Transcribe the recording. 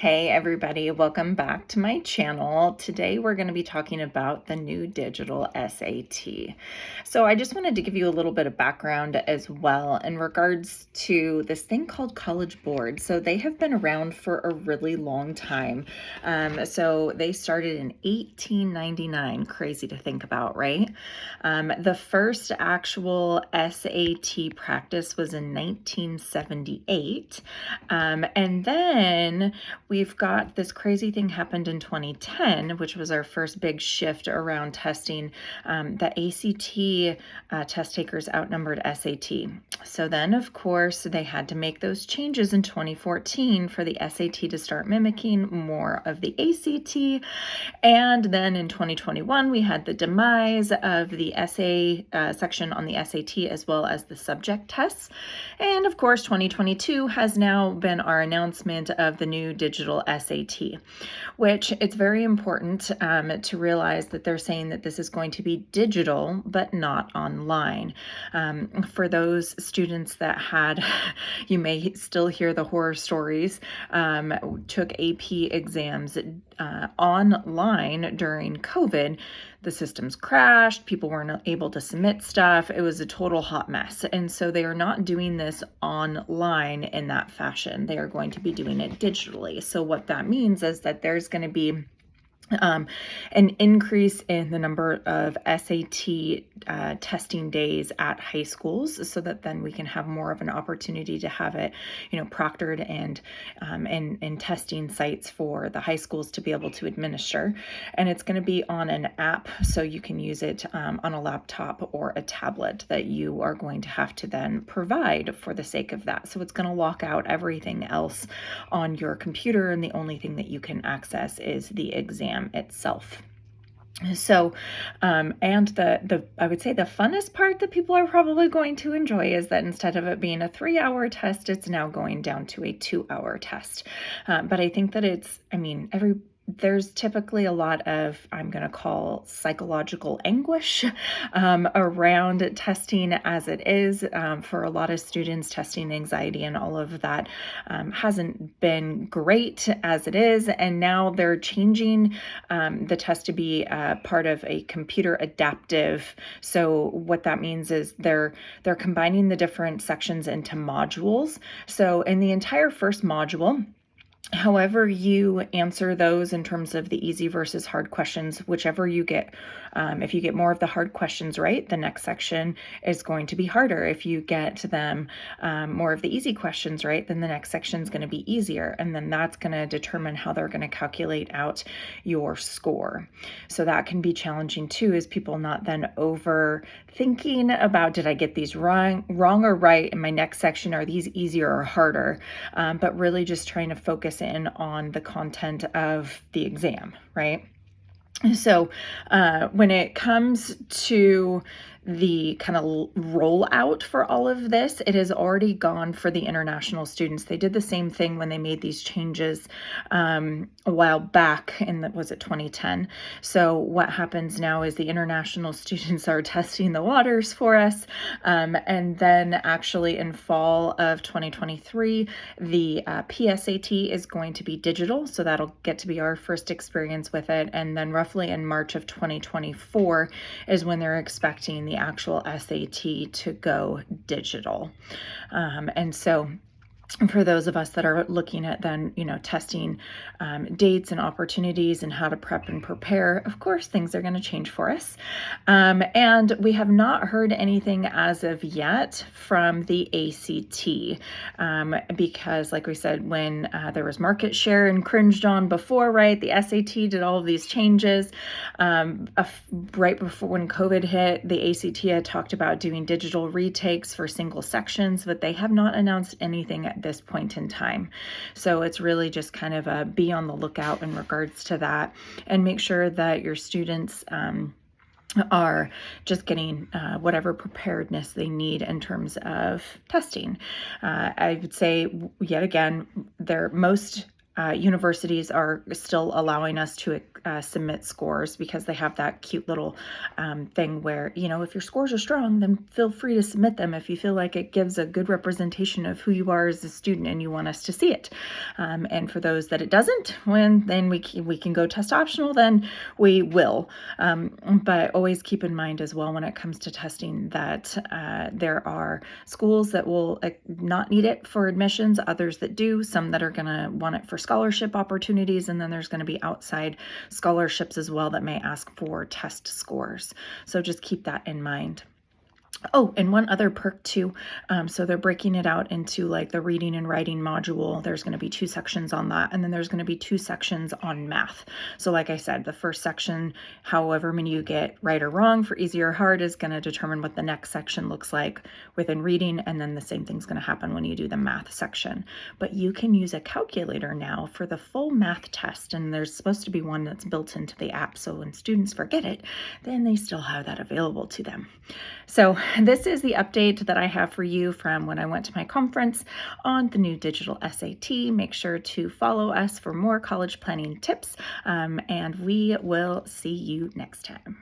Hey everybody, welcome back to my channel. Today we're going to be talking about the new digital SAT. So I just wanted to give you a little bit of background as well in regards to this thing called College Board. So they have been around for a really long time. So they started in 1899, crazy to think about, right? The first actual SAT practice was in 1978. And then we've got this crazy thing happened in 2010, which was our first big shift around testing. The ACT test takers outnumbered SAT. So then, of course, they had to make those changes in 2014 for the SAT to start mimicking more of the ACT. And then in 2021, we had the demise of the essay section on the SAT as well as the subject tests. And of course, 2022 has now been our announcement of the new digital SAT, which it's very important to realize that they're saying that this is going to be digital, but not online. For those students that had, you may still hear the horror stories, took AP exams online during COVID. The systems crashed, people weren't able to submit stuff. It was a total hot mess. And so they are not doing this online in that fashion. They are going to be doing it digitally. So what that means is that there's going to be an increase in the number of SAT testing days at high schools, so that then we can have more of an opportunity to have it, proctored and testing sites for the high schools to be able to administer. And it's going to be on an app, so you can use it on a laptop or a tablet that you are going to have to then provide for the sake of that. So it's going to lock out everything else on your computer, and the only thing that you can access is the exam itself. So, and the I would say the funnest part that people are probably going to enjoy is that instead of it being a 3-hour test, it's now going down to a 2-hour test. But I think that there's typically a lot of, I'm going to call psychological anguish around testing as it is. For a lot of students, testing anxiety and all of that hasn't been great as it is. And now they're changing the test to be part of a computer adaptive. So what that means is they're combining the different sections into modules. So in the entire first module, however you answer those in terms of the easy versus hard questions, whichever you get, if you get more of the hard questions right, the next section is going to be harder. If you get them more of the easy questions right, then the next section is going to be easier. And then that's going to determine how they're going to calculate out your score. So that can be challenging too, is people not then overthinking about, did I get these wrong or right in my next section? Are these easier or harder? But really just trying to focus in on the content of the exam, right? So when it comes to the kind of rollout for all of this, it has already gone for the international students. They did the same thing when they made these changes a while back was it 2010? So what happens now is the international students are testing the waters for us. And then actually in fall of 2023, the PSAT is going to be digital. So that'll get to be our first experience with it. And then roughly in March of 2024 is when they're expecting the actual SAT to go digital. And so for those of us that are looking at then, testing dates and opportunities and how to prep and prepare, of course, things are going to change for us. And we have not heard anything as of yet from the ACT because, like we said, when there was market share and cringed on before, right, the SAT did all of these changes. Right before when COVID hit, the ACT had talked about doing digital retakes for single sections, but they have not announced anything at this point in time. So it's really just kind of be on the lookout in regards to that, and make sure that your students are just getting whatever preparedness they need in terms of testing. I would say, yet again, most universities are still allowing us to submit scores, because they have that cute little thing where, if your scores are strong, then feel free to submit them if you feel like it gives a good representation of who you are as a student and you want us to see it. And for those that it doesn't, then we can go test optional, then we will. But always keep in mind as well when it comes to testing that there are schools that will not need it for admissions, others that do, some that are going to want it for scholarship opportunities, and then there's going to be outside scholarships as well that may ask for test scores. So just keep that in mind. Oh, and one other perk too. So they're breaking it out into like the reading and writing module. There's going to be 2 sections on that. And then there's going to be 2 sections on math. So like I said, the first section, however many you get right or wrong for easy or hard, is going to determine what the next section looks like within reading. And then the same thing's going to happen when you do the math section. But you can use a calculator now for the full math test. And there's supposed to be one that's built into the app. So when students forget it, then they still have that available to them. So this is the update that I have for you from when I went to my conference on the new digital SAT. Make sure to follow us for more college planning tips, and we will see you next time.